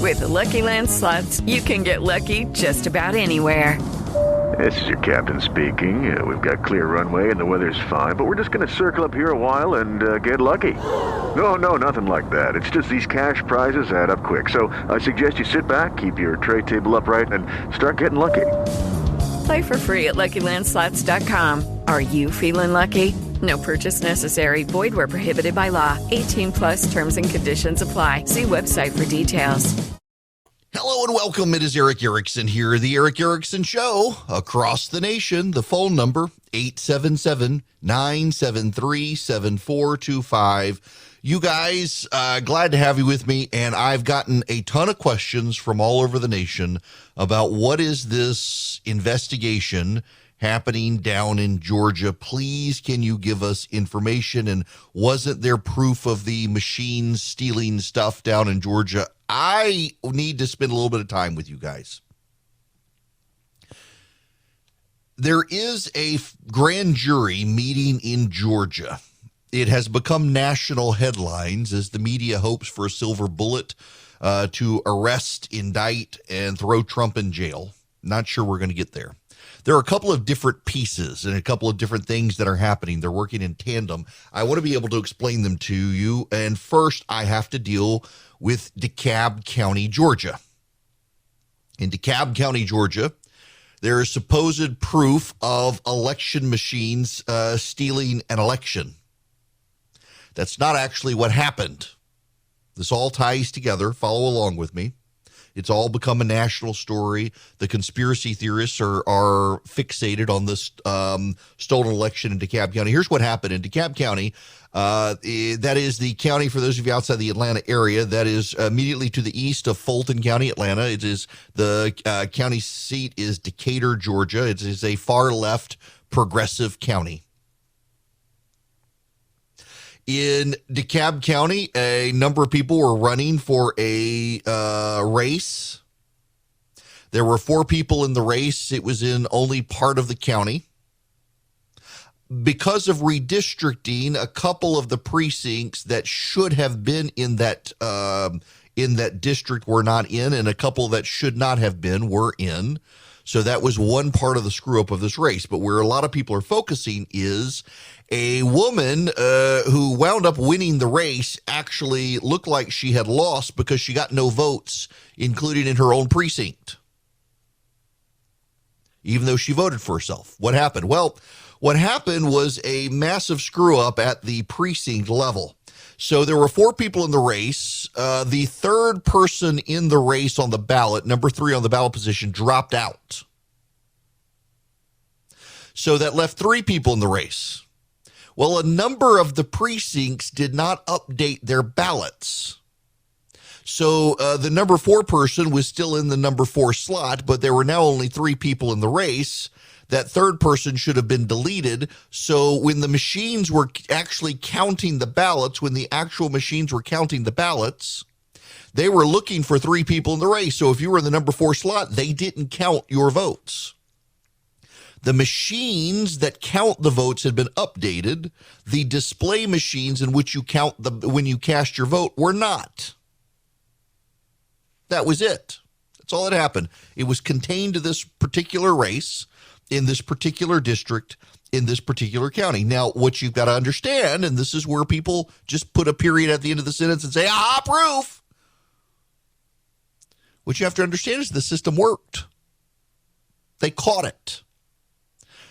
With the Lucky Land Slots, you can get lucky just about anywhere. This is your captain speaking. We've got clear runway and the weather's fine, but we're just going to circle up here a while and get lucky. No, nothing like that. It's just these cash prizes add up quick. So I suggest you sit back, keep your tray table upright, and start getting lucky. Play for free at LuckyLandSlots.com. Are you feeling lucky? No purchase necessary. Void where prohibited by law. 18 plus terms and conditions apply. See website for details. Hello and welcome. It is Eric Erickson here, The Eric Erickson Show, across the nation. The phone number, 877-973-7425. You guys, glad to have you with me, and I've gotten a ton of questions from all over the nation about what is this investigation happening down in Georgia. Please, can you give us information? And wasn't there proof of the machines stealing stuff down in Georgia? I need to spend a little bit of time with you guys. There is a grand jury meeting in Georgia. It has become national headlines as the media hopes for a silver bullet to arrest, indict, and throw Trump in jail. Not sure we're going to get there. There are a couple of different pieces and a couple of different things that are happening. They're working in tandem. I want to be able to explain them to you. And first, I have to deal with DeKalb County, Georgia. In DeKalb County, Georgia, there is supposed proof of election machines stealing an election. That's not actually what happened. This all ties together. Follow along with me. It's all become a national story. The conspiracy theorists are fixated on this stolen election in DeKalb County. Here's what happened in DeKalb County. That is the county, for those of you outside the Atlanta area, that is immediately to the east of Fulton County, Atlanta. It is the county seat is Decatur, Georgia. It is a far left progressive county. In DeKalb County, a number of people were running for a race. There were 4 people in the race. It was in only part of the county. Because of redistricting, a couple of the precincts that should have been in that district were not in, and a couple that should not have been were in. So that was one part of the screw up of this race. But where a lot of people are focusing is a woman who wound up winning the race actually looked like she had lost because she got no votes, including in her own precinct, even though she voted for herself. What happened? Well, what happened was a massive screw up at the precinct level. So there were 4 people in the race. The third person in the race on the ballot, number 3 on the ballot position, dropped out. So that left 3 people in the race. Well, a number of the precincts did not update their ballots. So the number 4 person was still in the number 4 slot, but there were now only 3 people in the race. That third person should have been deleted. So when the machines were actually counting the ballots, when the actual machines were counting the ballots, they were looking for 3 people in the race. So if you were in the number 4 slot, they didn't count your votes. The machines that count the votes had been updated. The display machines in which you count when you cast your vote were not. That was it. That's all that happened. It was contained to this particular race, in this particular district, in this particular county. Now, what you've got to understand, and this is where people just put a period at the end of the sentence and say, aha, proof. What you have to understand is the system worked. They caught it.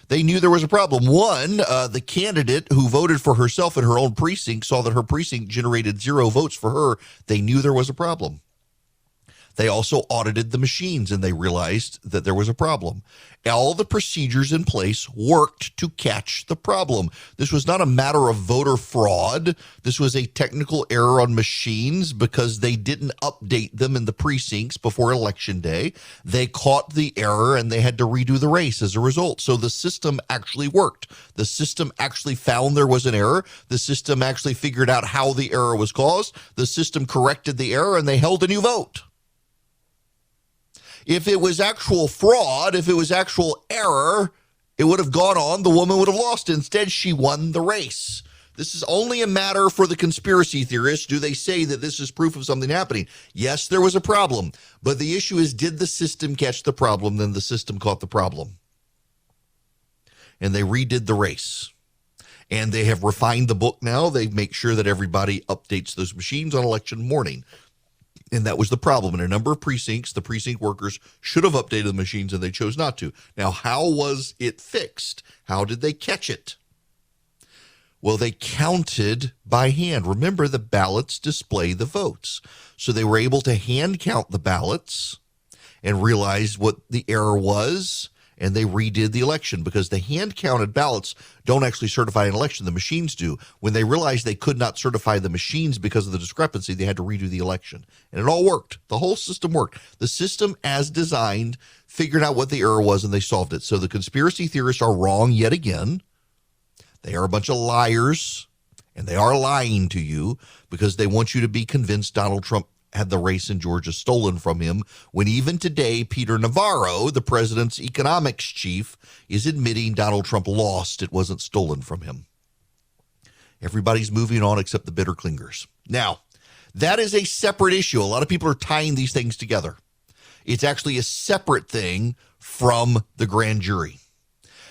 They knew there was a problem. One, the candidate who voted for herself in her own precinct saw that her precinct generated 0 votes for her. They knew there was a problem. They also audited the machines, and they realized that there was a problem. All the procedures in place worked to catch the problem. This was not a matter of voter fraud. This was a technical error on machines because they didn't update them in the precincts before Election Day. They caught the error, and they had to redo the race as a result. So the system actually worked. The system actually found there was an error. The system actually figured out how the error was caused. The system corrected the error, and they held a new vote. If it was actual fraud, if it was actual error, it would have gone on. The woman would have lost. Instead, she won the race. This is only a matter for the conspiracy theorists. Do they say that this is proof of something happening? Yes, there was a problem. But the issue is, did the system catch the problem? Then the system caught the problem. And they redid the race. And they have refined the book now. They make sure that everybody updates those machines on election morning. And that was the problem. In a number of precincts, the precinct workers should have updated the machines, and they chose not to. Now, how was it fixed? How did they catch it? Well, they counted by hand. Remember, the ballots display the votes. So they were able to hand count the ballots and realize what the error was, and they redid the election, because the hand-counted ballots don't actually certify an election. The machines do. When they realized they could not certify the machines because of the discrepancy, they had to redo the election. And it all worked. The whole system worked. The system, as designed, figured out what the error was, and they solved it. So the conspiracy theorists are wrong yet again. They are a bunch of liars, and they are lying to you because they want you to be convinced Donald Trump had the race in Georgia stolen from him, when even today, Peter Navarro, the president's economics chief, is admitting Donald Trump lost. It wasn't stolen from him. Everybody's moving on except the bitter clingers. Now, that is a separate issue. A lot of people are tying these things together. It's actually a separate thing from the grand jury.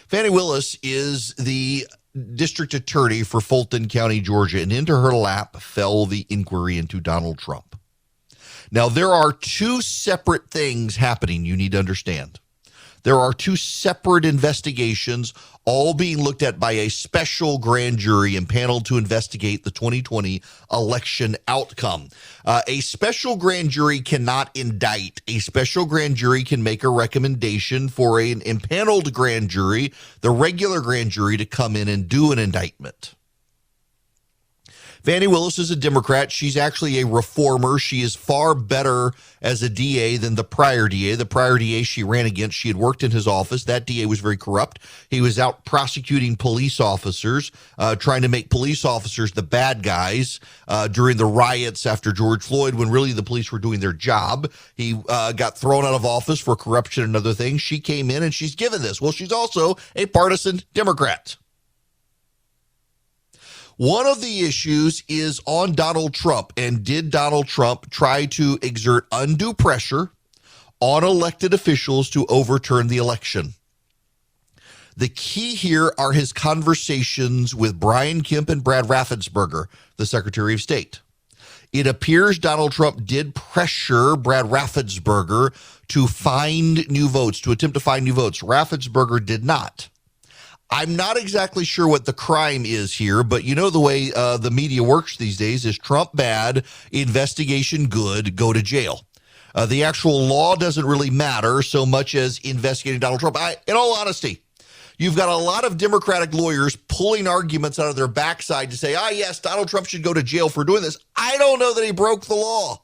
Fani Willis is the district attorney for Fulton County, Georgia, and into her lap fell the inquiry into Donald Trump. Now, there are two separate things happening you need to understand. There are two separate investigations, all being looked at by a special grand jury impaneled to investigate the 2020 election outcome. A special grand jury cannot indict. A special grand jury can make a recommendation for an impaneled grand jury, the regular grand jury, to come in and do an indictment. Fani Willis is a Democrat. She's actually a reformer. She is far better as a DA than the prior DA. The prior DA she ran against, she had worked in his office. That DA was very corrupt. He was out prosecuting police officers, trying to make police officers the bad guys during the riots after George Floyd, when really the police were doing their job. He got thrown out of office for corruption and other things. She came in and she's given this. Well, she's also a partisan Democrat. One of the issues is on Donald Trump, and did Donald Trump try to exert undue pressure on elected officials to overturn the election? The key here are his conversations with Brian Kemp and Brad Raffensperger, the Secretary of State. It appears Donald Trump did pressure Brad Raffensperger to find new votes, to attempt to find new votes. Raffensperger did not. I'm not exactly sure what the crime is here, but you know the way the media works these days is Trump bad, investigation good, go to jail. The actual law doesn't really matter so much as investigating Donald Trump. In all honesty, you've got a lot of Democratic lawyers pulling arguments out of their backside to say, yes, Donald Trump should go to jail for doing this. I don't know that he broke the law.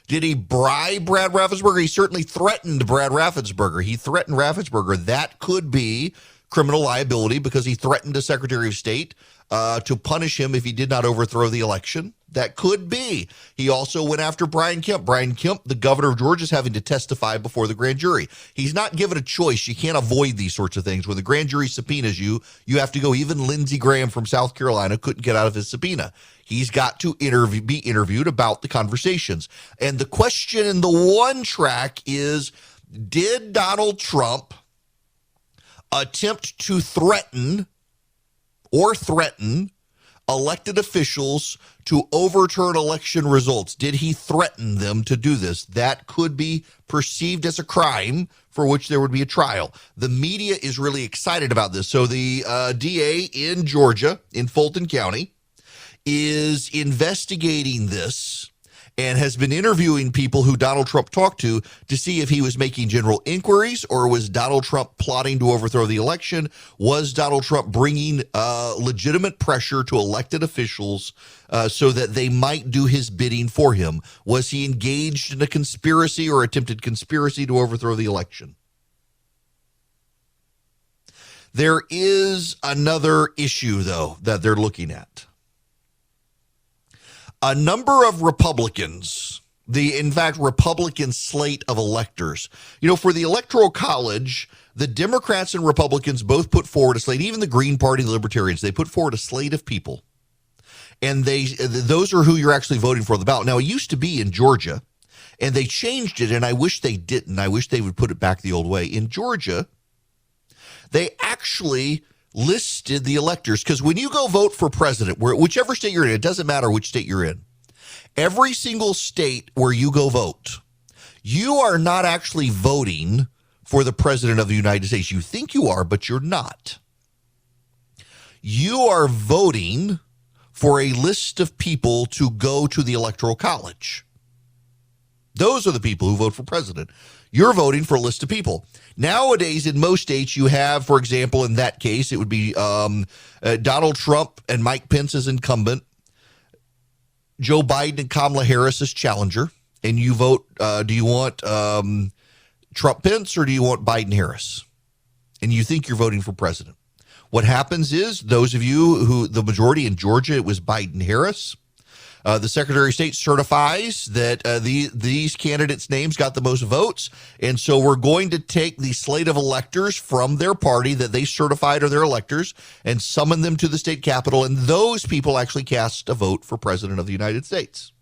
Did he bribe Brad Raffensperger? He certainly threatened Brad Raffensperger. He threatened Raffensperger. That could be criminal liability because he threatened the Secretary of State to punish him if he did not overthrow the election. That could be. He also went after Brian Kemp. Brian Kemp, the governor of Georgia, is having to testify before the grand jury. He's not given a choice. You can't avoid these sorts of things. When the grand jury subpoenas you, you have to go. Even Lindsey Graham from South Carolina couldn't get out of his subpoena. He's got to be interviewed about the conversations. And the question in the one track is, did Donald Trump attempt to threaten elected officials to overturn election results? Did he threaten them to do this? That could be perceived as a crime for which there would be a trial. The media is really excited about this. So the DA in Georgia, in Fulton County, is investigating this and has been interviewing people who Donald Trump talked to see if he was making general inquiries, or was Donald Trump plotting to overthrow the election? Was Donald Trump bringing legitimate pressure to elected officials so that they might do his bidding for him? Was he engaged in a conspiracy or attempted conspiracy to overthrow the election? There is another issue, though, that they're looking at. A number of Republicans in fact, Republican slate of electors. For the Electoral College, the Democrats and Republicans both put forward a slate, even the Green Party, the Libertarians, they put forward a slate of people. And those are who you're actually voting for on the ballot. Now, it used to be in Georgia, and they changed it, and I wish they didn't. I wish they would put it back the old way. In Georgia, they actually listed the electors, because when you go vote for president, whichever state you're in, it doesn't matter which state you're in, every single state where you go vote, you are not actually voting for the president of the United States. You think you are, but you're not. You are voting for a list of people to go to the Electoral College. Those are the people who vote for president. You're voting for a list of people. Nowadays, in most states, you have, for example, in that case, it would be Donald Trump and Mike Pence as incumbent, Joe Biden and Kamala Harris as challenger, and you vote, do you want Trump Pence or do you want Biden Harris? And you think you're voting for president. What happens is, those of you who, the majority in Georgia, it was Biden Harris. The Secretary of State certifies that these candidates' names got the most votes, and so we're going to take the slate of electors from their party that they certified are their electors and summon them to the state capitol, and those people actually cast a vote for President of the United States.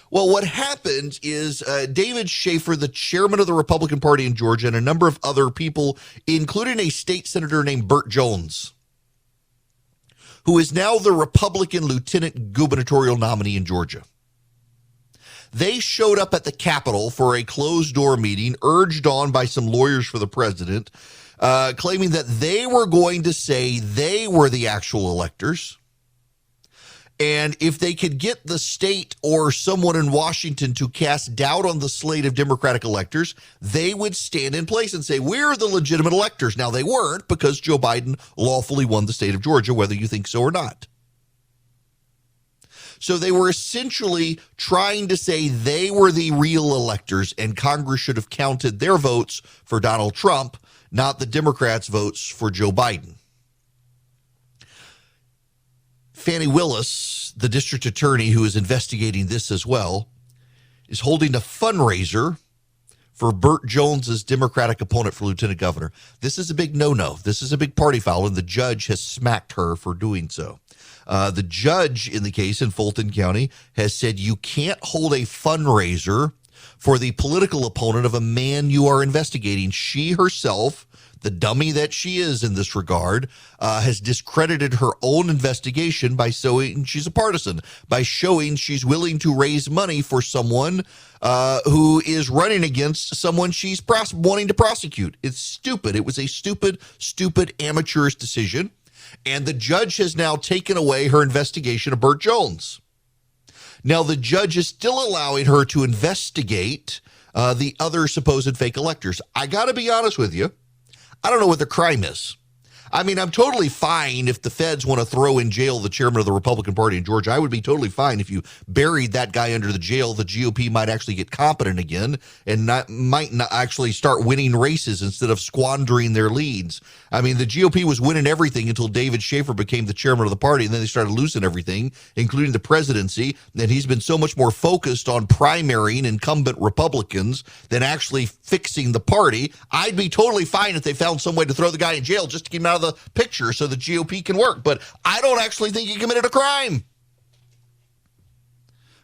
Well, what happened is David Schaefer, the chairman of the Republican Party in Georgia, and a number of other people, including a state senator named Burt Jones, who is now the Republican lieutenant gubernatorial nominee in Georgia. They showed up at the Capitol for a closed-door meeting, urged on by some lawyers for the president, claiming that they were going to say they were the actual electors. And if they could get the state or someone in Washington to cast doubt on the slate of Democratic electors, they would stand in place and say, we're the legitimate electors. Now, they weren't, because Joe Biden lawfully won the state of Georgia, whether you think so or not. So they were essentially trying to say they were the real electors, and Congress should have counted their votes for Donald Trump, not the Democrats' votes for Joe Biden. Fannie Willis, the district attorney who is investigating this as well, is holding a fundraiser for Burt Jones's Democratic opponent for lieutenant governor. This is a big no-no. This is a big party foul, and the judge has smacked her for doing so. The judge in the case in Fulton County has said you can't hold a fundraiser for the political opponent of a man you are investigating. She herself, the dummy that she is in this regard, has discredited her own investigation by showing she's a partisan, by showing she's willing to raise money for someone who is running against someone she's wanting to prosecute. It's stupid. It was a stupid, amateurish decision. And the judge has now taken away her investigation of Burt Jones. Now, the judge is still allowing her to investigate the other supposed fake electors. I got to be honest with you. I don't know what the crime is. I mean, I'm totally fine if the feds want to throw in jail the chairman of the Republican Party in Georgia. I would be totally fine if you buried that guy under the jail. The GOP might actually get competent again and might not actually start winning races instead of squandering their leads. I mean, the GOP was winning everything until David Schaefer became the chairman of the party, and then they started losing everything, including the presidency. And he's been so much more focused on primarying incumbent Republicans than actually fixing the party. I'd be totally fine if they found some way to throw the guy in jail just to keep him out of the picture so the GOP can work. But I don't actually think he committed a crime.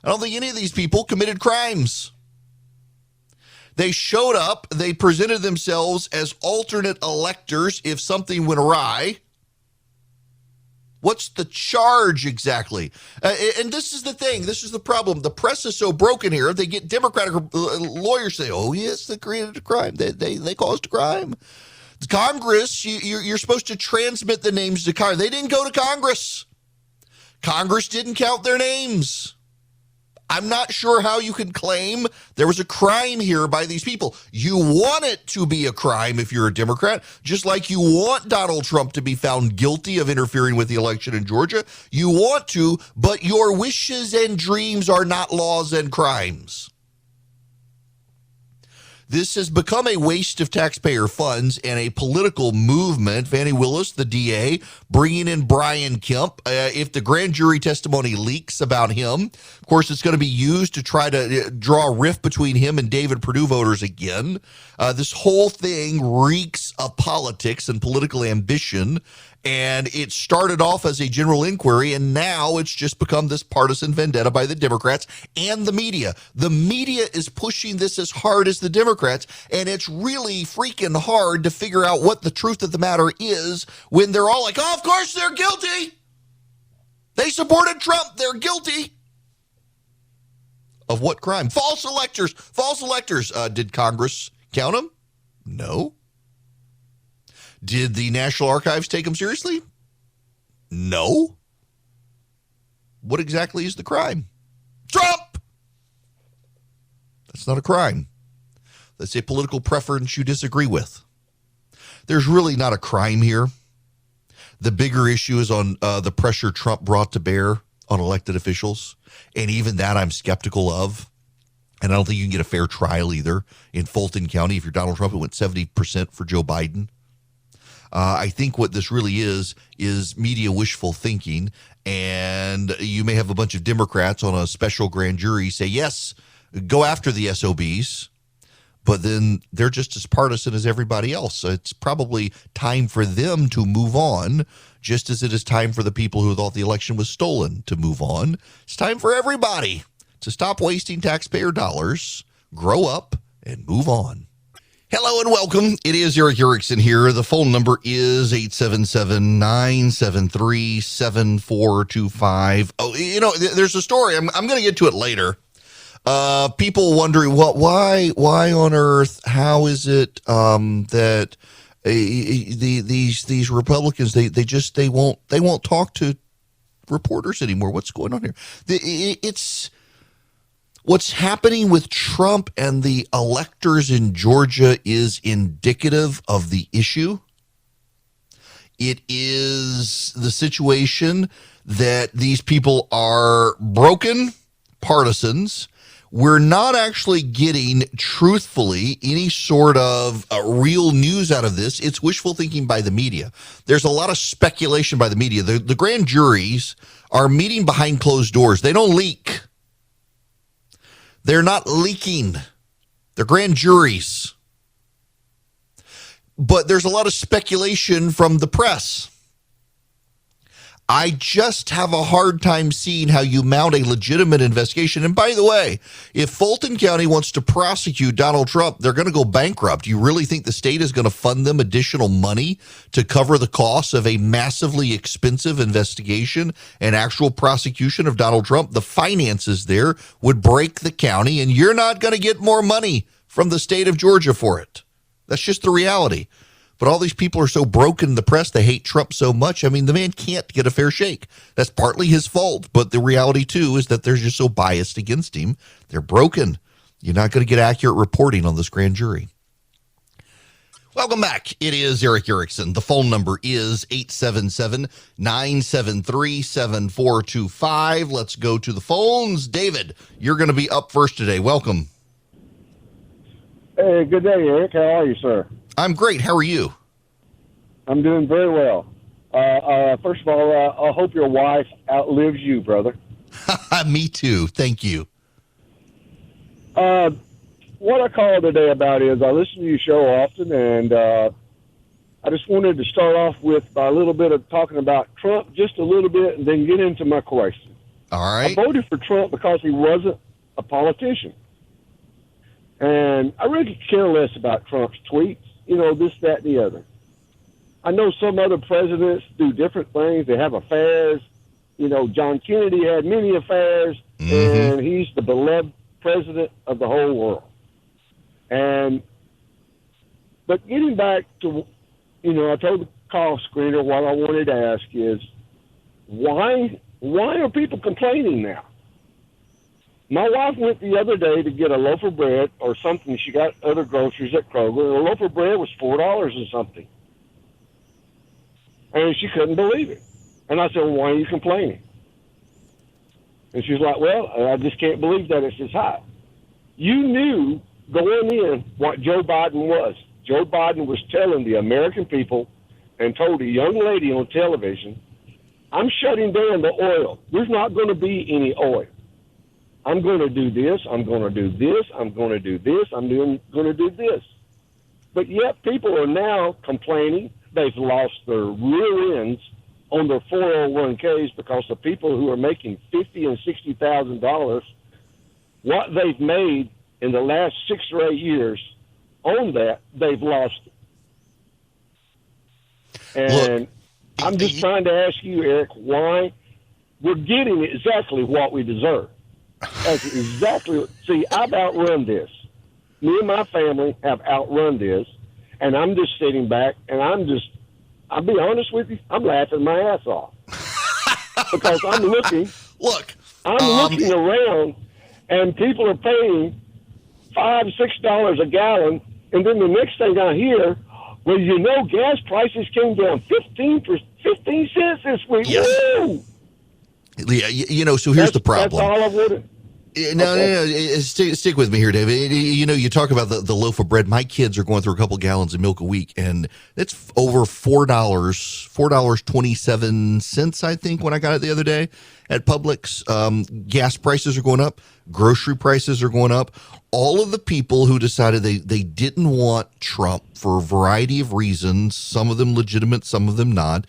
I don't think any of these people committed crimes. They showed up, they presented themselves as alternate electors if something went awry. What's the charge exactly? And this is the thing. This is the problem. The press is so broken here. They get Democratic lawyers say, oh, yes, they created a crime. They caused a crime. Congress, you're supposed to transmit the names to Congress. They didn't go to Congress. Congress didn't count their names. I'm not sure how you can claim there was a crime here by these people. You want it to be a crime if you're a Democrat, just like you want Donald Trump to be found guilty of interfering with the election in Georgia. You want to, but your wishes and dreams are not laws and crimes. This has become a waste of taxpayer funds and a political movement. Fannie Willis, the DA, bringing in Brian Kemp. If the grand jury testimony leaks about him, of course, it's going to be used to try to draw a rift between him and David Perdue voters again. This whole thing reeks of politics and political ambition. And it started off as a general inquiry, and now it's just become this partisan vendetta by the Democrats and the media. The media is pushing this as hard as the Democrats, and it's really freaking hard to figure out what the truth of the matter is when they're all like, oh, of course they're guilty. They supported Trump. They're guilty. Of what crime? False electors. False electors. Did Congress count them? No. Did the National Archives take them seriously? No. What exactly is the crime? Trump! That's not a crime. That's a political preference you disagree with. There's really not a crime here. The bigger issue is on the pressure Trump brought to bear on elected officials. And even that I'm skeptical of. And I don't think you can get a fair trial either. In Fulton County, if you're Donald Trump, it went 70% for Joe Biden. I think what this really is media wishful thinking, and you may have a bunch of Democrats on a special grand jury say, yes, go after the SOBs, but then they're just as partisan as everybody else. So it's probably time for them to move on, just as it is time for the people who thought the election was stolen to move on. It's time for everybody to stop wasting taxpayer dollars, grow up, and move on. Hello and welcome. It is Eric Erickson here. The phone number is 877-973-7425. Oh, you know, there's a story. I'm going to get to it later. People wondering why on earth, how is it that these Republicans they won't talk to reporters anymore? What's going on here? It's what's happening with Trump and the electors in Georgia is indicative of the issue. It is the situation that these people are broken partisans. We're not actually getting, truthfully, any sort of real news out of this. It's wishful thinking by the media. There's a lot of speculation by the media. The grand juries are meeting behind closed doors. They don't leak. They're not leaking. They're grand juries. But there's a lot of speculation from the press. I just have a hard time seeing how you mount a legitimate investigation. And by the way, if Fulton County wants to prosecute Donald Trump, they're going to go bankrupt. You really think the state is going to fund them additional money to cover the costs of a massively expensive investigation and actual prosecution of Donald Trump? The finances there would break the county, and you're not going to get more money from the state of Georgia for it. That's just the reality. But all these people are so broken in the press, they hate Trump so much. I mean, the man can't get a fair shake. That's partly his fault. But the reality, too, is that they're just so biased against him. They're broken. You're not going to get accurate reporting on this grand jury. Welcome back. It is Eric Erickson. The phone number is 877-973-7425. Let's go to the phones. David, you're going to be up first today. Welcome. Hey, good day, Eric. How are you, sir? I'm great. How are you? I'm doing very well. First of all, I hope your wife outlives you, brother. Me too. Thank you. What I called today about is I listen to your show often, and I just wanted to start off with a little bit of talking about Trump, just a little bit, and then get into my question. All right. I voted for Trump because he wasn't a politician. And I really could care less about Trump's tweets, you know, this, that, and the other. I know some other presidents do different things. They have affairs. You know, John Kennedy had many affairs, and he's the beloved president of the whole world. But getting back to, you know, I told the call screener what I wanted to ask is, why are people complaining now? My wife went the other day to get a loaf of bread or something. She got other groceries at Kroger, and a loaf of bread was $4 and something. And she couldn't believe it. And I said, well, why are you complaining? And she's like, well, I just can't believe that it's this high. You knew going in what Joe Biden was. Joe Biden was telling the American people and told a young lady on television, I'm shutting down the oil. There's not going to be any oil. I'm going to do this. I'm going to do this. I'm going to do this. I'm going to do this. But yet people are now complaining they've lost their rear ends on their 401ks because the people who are making $50,000 and $60,000, what they've made in the last 6 or 8 years on that, they've lost it. And Look, I'm just trying to ask you, Eric, why we're getting exactly what we deserve. That's exactly. See, I've outrun this. Me and my family have outrun this, and I'm just sitting back, and I'll be honest with you, I'm laughing my ass off. Because I'm looking. Look. Looking around, and people are paying $5-6 a gallon, and then the next thing I hear, well, you know, gas prices came down 15 cents this week. Yes. Woo! Yeah, you know, so here's the problem. That's all I wanted. No. Stick with me here, David. You know, you talk about the loaf of bread. My kids are going through a couple gallons of milk a week, and it's over $4.27, I think, when I got it the other day at Publix. Gas prices are going up. Grocery prices are going up. All of the people who decided they didn't want Trump for a variety of reasons, some of them legitimate, some of them not,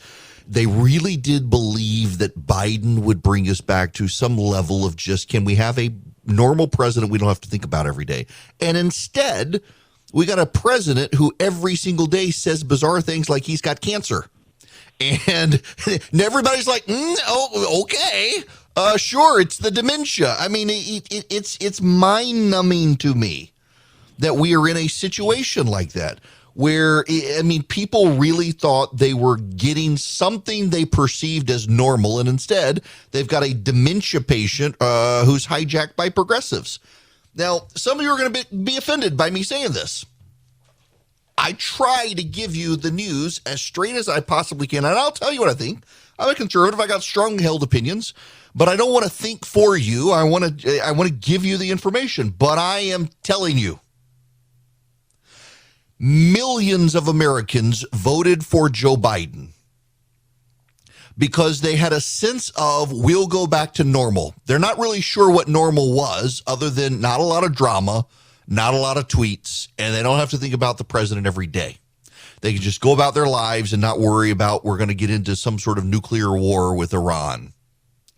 they really did believe that Biden would bring us back to some level of just, can we have a normal president we don't have to think about every day? And instead, we got a president who every single day says bizarre things like he's got cancer. And everybody's like, okay, sure, it's the dementia. I mean, it's mind-numbing to me that we are in a situation like that, where, I mean, people really thought they were getting something they perceived as normal, and instead they've got a dementia patient who's hijacked by progressives. Now, some of you are going to be offended by me saying this. I try to give you the news as straight as I possibly can, and I'll tell you what I think. I'm a conservative. I got strong-held opinions, but I don't want to think for you. I want to give you the information, but I am telling you, millions of Americans voted for Joe Biden because they had a sense of, we'll go back to normal. They're not really sure what normal was, other than not a lot of drama, not a lot of tweets, and they don't have to think about the president every day. They can just go about their lives and not worry about, we're going to get into some sort of nuclear war with Iran.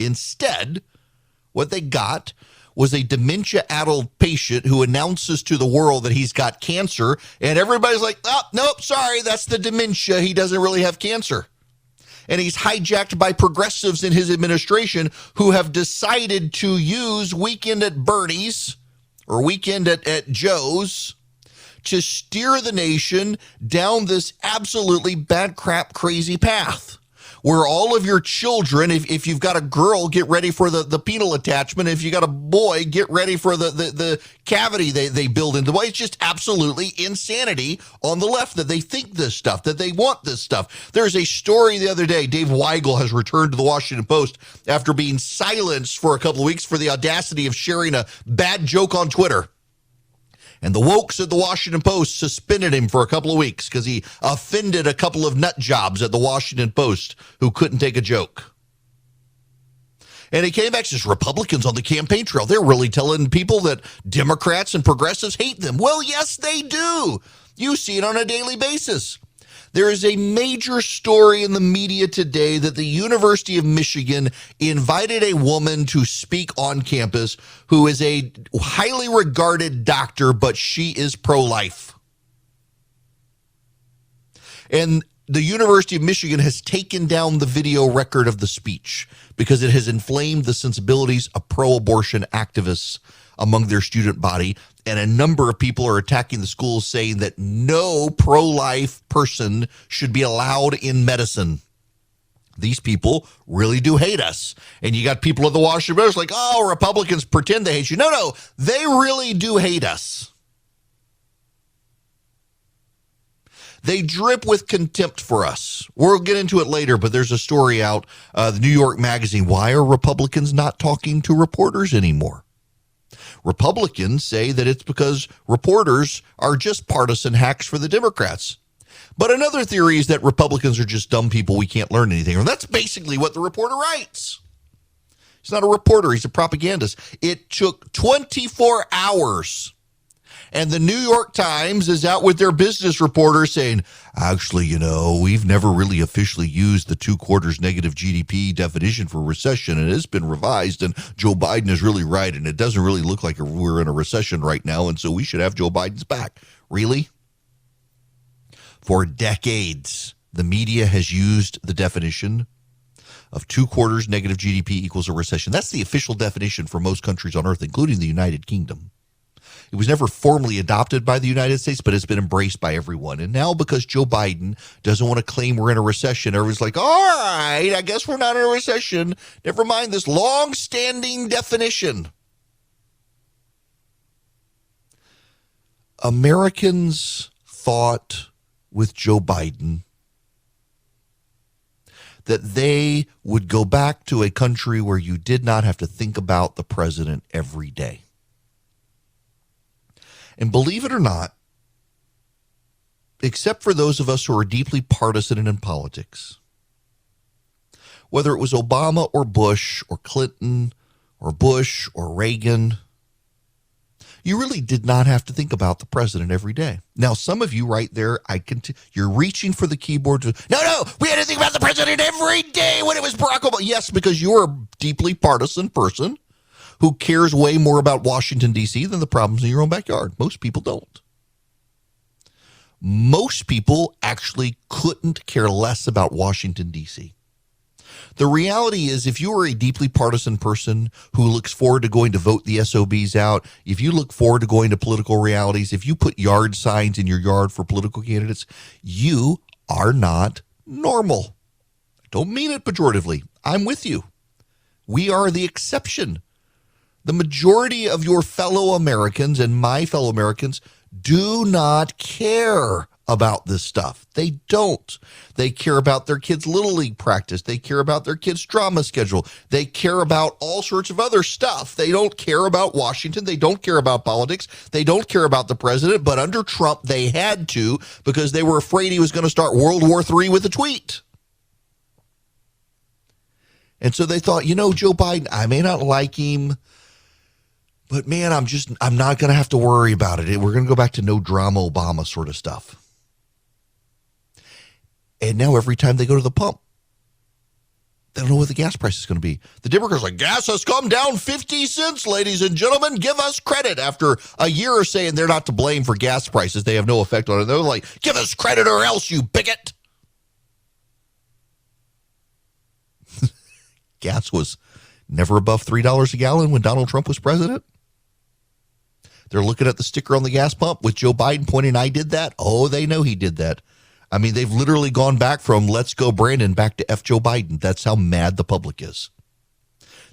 Instead, what they got was a dementia-addled patient who announces to the world that he's got cancer, and everybody's like, oh, nope, sorry, that's the dementia. He doesn't really have cancer. And he's hijacked by progressives in his administration who have decided to use Weekend at Bernie's or Weekend at Joe's to steer the nation down this absolutely bad crap crazy path, where all of your children, if you've got a girl, get ready for the penile attachment. If you got a boy, get ready for the cavity they build into. Well, it's just absolutely insanity on the left that they think this stuff, that they want this stuff. There's a story the other day. Dave Weigel has returned to the Washington Post after being silenced for a couple of weeks for the audacity of sharing a bad joke on Twitter. And the wokes at the Washington Post suspended him for a couple of weeks because he offended a couple of nut jobs at the Washington Post who couldn't take a joke. And he came back and says, Republicans on the campaign trail, they're really telling people that Democrats and progressives hate them. Well, yes, they do. You see it on a daily basis. There is a major story in the media today that the University of Michigan invited a woman to speak on campus who is a highly regarded doctor, but she is pro-life. And the University of Michigan has taken down the video record of the speech because it has inflamed the sensibilities of pro-abortion activists among their student body. And a number of people are attacking the school, saying that no pro-life person should be allowed in medicine. These people really do hate us. And you got people at the Washington Post like, oh, Republicans pretend they hate you. No, they really do hate us. They drip with contempt for us. We'll get into it later, but there's a story out, the New York Magazine. Why are Republicans not talking to reporters anymore? Republicans say that it's because reporters are just partisan hacks for the Democrats. But another theory is that Republicans are just dumb people. We can't learn anything. And that's basically what the reporter writes. He's not a reporter. He's a propagandist. It took 24 hours. And the New York Times is out with their business reporter saying, actually, we've never really officially used the 2 quarters negative GDP definition for recession, and it's been revised, and Joe Biden is really right, and it doesn't really look like we're in a recession right now, and so we should have Joe Biden's back. Really? For decades, the media has used the definition of 2 quarters negative GDP equals a recession. That's the official definition for most countries on earth, including the United Kingdom. It was never formally adopted by the United States, but it's been embraced by everyone. And now because Joe Biden doesn't want to claim we're in a recession, everyone's like, all right, I guess we're not in a recession. Never mind this long-standing definition. Americans thought with Joe Biden that they would go back to a country where you did not have to think about the president every day. And believe it or not, except for those of us who are deeply partisan and in politics, whether it was Obama or Bush or Clinton or Bush or Reagan, you really did not have to think about the president every day. Now, some of you right there, you're reaching for the keyboard to, no, we had to think about the president every day when it was Barack Obama. Yes, because you're a deeply partisan person who cares way more about Washington, D.C. than the problems in your own backyard. Most people don't. Most people actually couldn't care less about Washington, D.C. The reality is, if you are a deeply partisan person who looks forward to going to vote the SOBs out, if you look forward to going to political realities, if you put yard signs in your yard for political candidates, you are not normal. I don't mean it pejoratively. I'm with you. We are the exception. The majority of your fellow Americans and my fellow Americans do not care about this stuff. They don't. They care about their kids' Little League practice. They care about their kids' drama schedule. They care about all sorts of other stuff. They don't care about Washington. They don't care about politics. They don't care about the president. But under Trump, they had to because they were afraid he was going to start World War III with a tweet. And so they thought, Joe Biden, I may not like him, but man, I'm not going to have to worry about it. We're going to go back to no drama Obama sort of stuff. And now every time they go to the pump, they don't know what the gas price is going to be. The Democrats are like, gas has come down 50 cents, ladies and gentlemen. Give us credit. After a year of saying they're not to blame for gas prices, they have no effect on it. They're like, give us credit or else, you bigot. Gas was never above $3 a gallon when Donald Trump was president. They're looking at the sticker on the gas pump with Joe Biden pointing, I did that. Oh, they know he did that. I mean, they've literally gone back from let's go Brandon back to F Joe Biden. That's how mad the public is.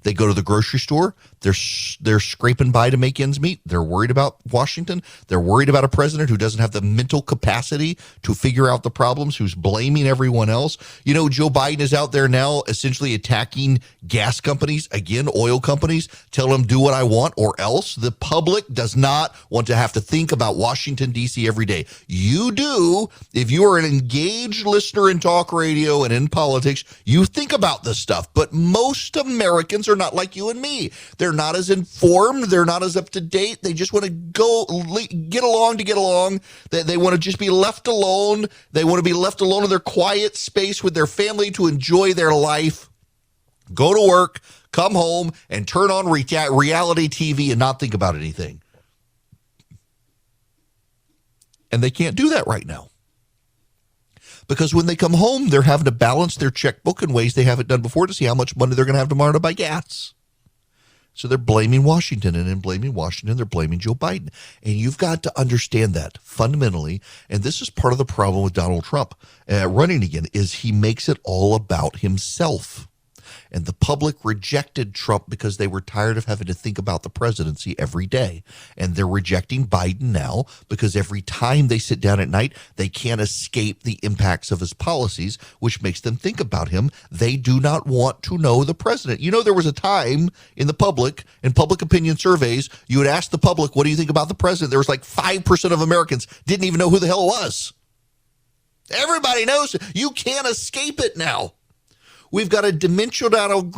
They go to the grocery store. They're scraping by to make ends meet. They're worried about Washington. They're worried about a president who doesn't have the mental capacity to figure out the problems, who's blaming everyone else. Joe Biden is out there now essentially attacking gas companies, again, oil companies, tell them do what I want or else. The public does not want to have to think about Washington, D.C. every day. You do. If you are an engaged listener in talk radio and in politics, you think about this stuff. But most Americans are not like you and me. They're not as informed. They're not as up to date. They just want to get along to get along. They want to just be left alone. They want to be left alone in their quiet space with their family to enjoy their life. Go to work, come home, and turn on reality TV and not think about anything. And they can't do that right now. Because when they come home, they're having to balance their checkbook in ways they haven't done before to see how much money they're going to have tomorrow to buy gas. So they're blaming Washington, and in blaming Washington, they're blaming Joe Biden. And you've got to understand that fundamentally, and this is part of the problem with Donald Trump running again, is he makes it all about himself. And the public rejected Trump because they were tired of having to think about the presidency every day. And they're rejecting Biden now because every time they sit down at night, they can't escape the impacts of his policies, which makes them think about him. They do not want to know the president. You know, there was a time in the public, in public opinion surveys, you would ask the public, what do you think about the president? There was like 5% of Americans didn't even know who the hell it was. Everybody knows. You can't escape it now. We've got a dementia-addled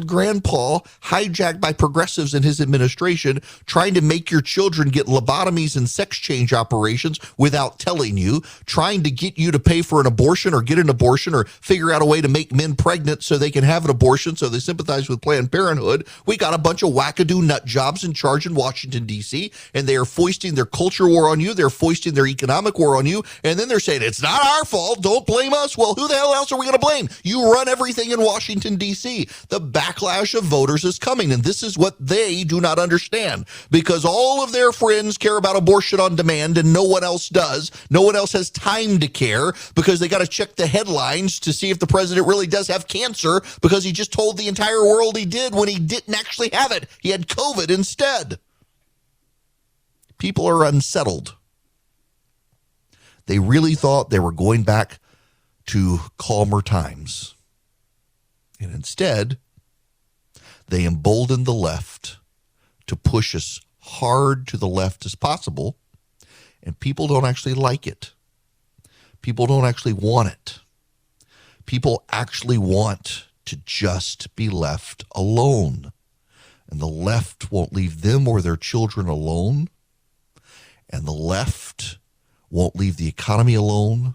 grandpa hijacked by progressives in his administration trying to make your children get lobotomies and sex change operations without telling you, trying to get you to pay for an abortion or get an abortion or figure out a way to make men pregnant so they can have an abortion so they sympathize with Planned Parenthood. We got a bunch of wackadoo nut jobs in charge in Washington, D.C., and they are foisting their culture war on you. They're foisting their economic war on you, and then they're saying, it's not our fault. Don't blame us. Well, who the hell else are we going to blame? You run everything in Washington, D.C. The backlash of voters is coming, and this is what they do not understand, because all of their friends care about abortion on demand and no one else does. No one else has time to care because they got to check the headlines to see if the president really does have cancer because he just told the entire world he did when he didn't actually have it. He had COVID instead. People are unsettled. They really thought they were going back to calmer times. And instead, they emboldened the left to push as hard to the left as possible, and people don't actually like it. People don't actually want it. People actually want to just be left alone. And the left won't leave them or their children alone. And the left won't leave the economy alone.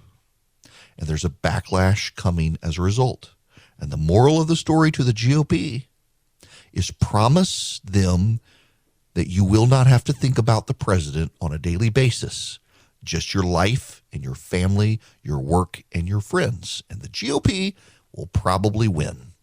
And there's a backlash coming as a result. And the moral of the story to the GOP is promise them that you will not have to think about the president on a daily basis, just your life and your family, your work, and your friends. And the GOP will probably win.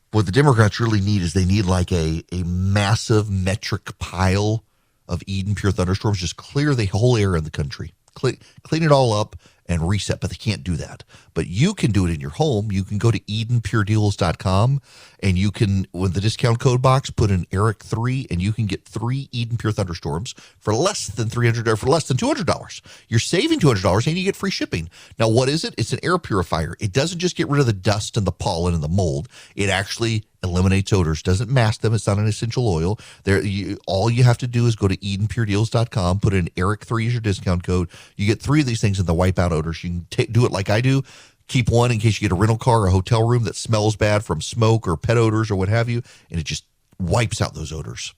What the Democrats really need is they need like a massive metric pile of Eden Pure thunderstorms, just clear the whole air in the country. Clean it all up and reset, but they can't do that. But you can do it in your home. You can go to EdenPureDeals.com, and you can, with the discount code box, put in Eric3, and you can get 3 Eden Pure thunderstorms for less than $300 or for less than $200. You're saving $200, and you get free shipping. Now, what is it? It's an air purifier. It doesn't just get rid of the dust and the pollen and the mold. It actually eliminates odors, doesn't mask them. It's not an essential oil. All you have to do is go to EdenPureDeals.com, put in Eric3 as your discount code. You get 3 of these things and they'll wipe out odors. You can do it like I do. Keep one in case you get a rental car or a hotel room that smells bad from smoke or pet odors or what have you, and it just wipes out those odors.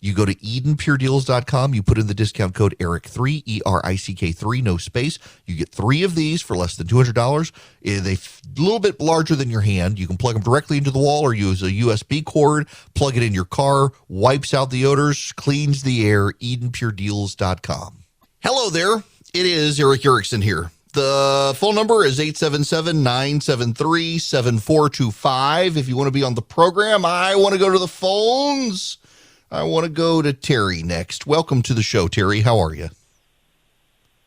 You go to EdenPureDeals.com. You put in the discount code ERIC3, ERICK3, no space. You get 3 of these for less than $200. They're a little bit larger than your hand. You can plug them directly into the wall or use a USB cord, plug it in your car, wipes out the odors, cleans the air, EdenPureDeals.com. Hello there. It is Eric Erickson here. The phone number is 877-973-7425. If you want to be on the program, I want to go to the phones. I want to go to Terry next. Welcome to the show, Terry. How are you?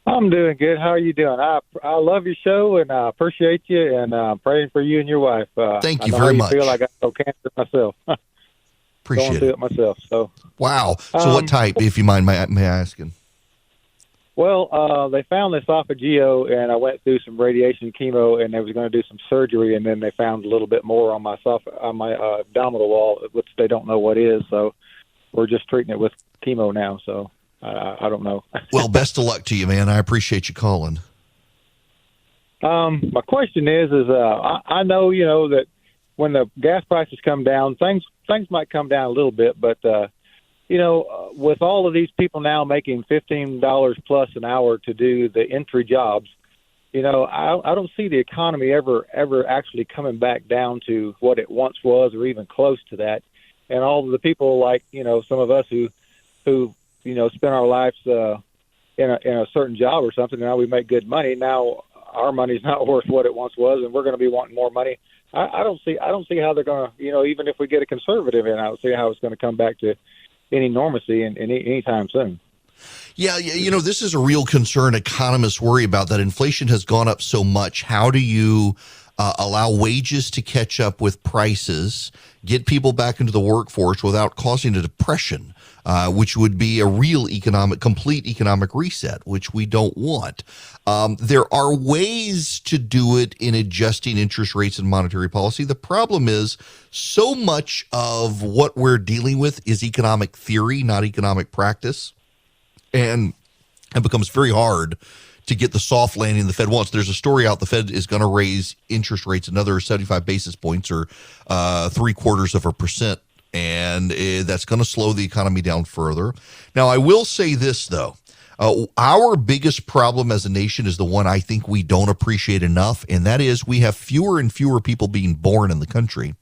I'm doing good. How are you doing? I love your show, and I appreciate you, and I'm praying for you and your wife. Thank you very much. I feel I got no cancer myself. Appreciate going through it myself. So wow. So what type, if you mind my asking? Well, they found the esophageal, and I went through some radiation chemo, and they was going to do some surgery, and then they found a little bit more on my abdominal wall, which they don't know what is. So we're just treating it with chemo now. So I don't know. Well, best of luck to you, man. I appreciate you calling. My question is I know, that when the gas prices come down, things might come down a little bit, but with all of these people now making $15 plus an hour to do the entry jobs, I don't see the economy ever actually coming back down to what it once was or even close to that. And all of the people like, some of us who spend our lives in a certain job or something, now we make good money. Now our money's not worth what it once was, and we're going to be wanting more money. I don't see how they're going to, even if we get a conservative in, I don't see how it's going to come back to any normalcy in any time soon. Yeah, this is a real concern economists worry about, that inflation has gone up so much. How do you allow wages to catch up with prices, get people back into the workforce without causing a depression, which would be a real complete economic reset, which we don't want. There are ways to do it in adjusting interest rates and monetary policy. The problem is so much of what we're dealing with is economic theory, not economic practice. And it becomes very hard to get the soft landing the Fed wants. There's a story out the Fed is going to raise interest rates another 75 basis points or 0.75%. And that's going to slow the economy down further. Now, I will say this, though. Our biggest problem as a nation is the one I think we don't appreciate enough, and that is we have fewer and fewer people being born in the country.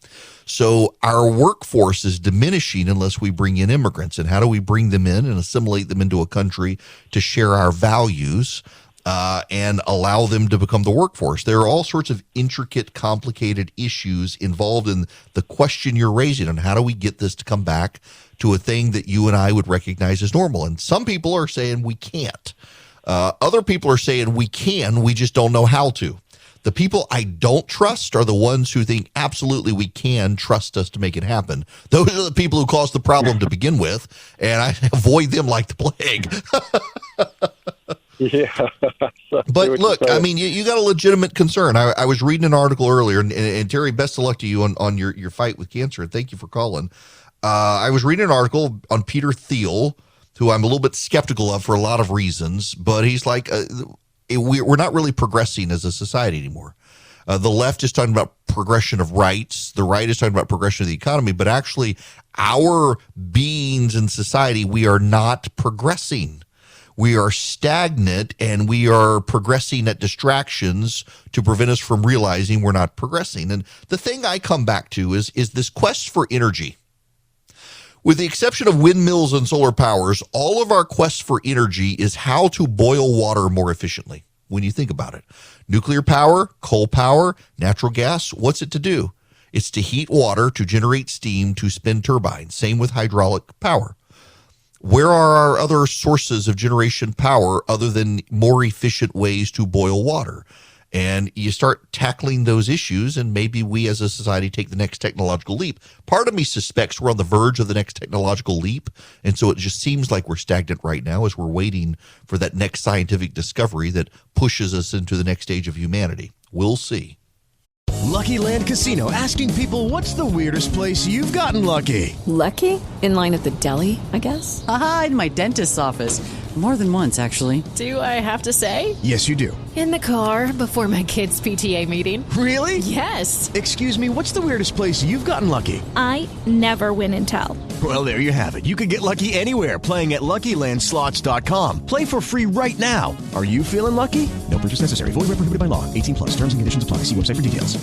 So our workforce is diminishing unless we bring in immigrants. And how do we bring them in and assimilate them into a country to share our values and allow them to become the workforce? There are all sorts of intricate, complicated issues involved in the question you're raising on how do we get this to come back to a thing that you and I would recognize as normal. And some people are saying we can't. Other people are saying we can, we just don't know how to. The people I don't trust are the ones who think absolutely we can trust us to make it happen. Those are the people who caused the problem to begin with, and I avoid them like the plague. Yeah. But look, I mean, you got a legitimate concern. I was reading an article earlier, and Terry, best of luck to you on your fight with cancer, and thank you for calling. I was reading an article on Peter Thiel, who I'm a little bit skeptical of for a lot of reasons, but he's like, we're not really progressing as a society anymore. The left is talking about progression of rights. The right is talking about progression of the economy, but actually our beings in society, we are not progressing. We are stagnant, and we are progressing at distractions to prevent us from realizing we're not progressing. And the thing I come back to is this quest for energy. With the exception of windmills and solar powers, all of our quest for energy is how to boil water more efficiently. When you think about it, nuclear power, coal power, natural gas, what's it to do? It's to heat water, to generate steam, to spin turbines. Same with hydraulic power. Where are our other sources of generation power other than more efficient ways to boil water? And you start tackling those issues, and maybe we as a society take the next technological leap. Part of me suspects we're on the verge of the next technological leap, and so it just seems like we're stagnant right now as we're waiting for that next scientific discovery that pushes us into the next stage of humanity. We'll see. Lucky Land Casino, asking people, what's the weirdest place you've gotten lucky? Lucky? In line at the deli, I guess? Aha, in my dentist's office. More than once, actually. Do I have to say? Yes, you do. In the car before my kids' PTA meeting. Really? Yes. Excuse me, what's the weirdest place you've gotten lucky? I never win and tell. Well, there you have it. You can get lucky anywhere, playing at LuckyLandSlots.com. Play for free right now. Are you feeling lucky? No purchase necessary. Void where prohibited by law. 18+. Terms and conditions apply. See website for details.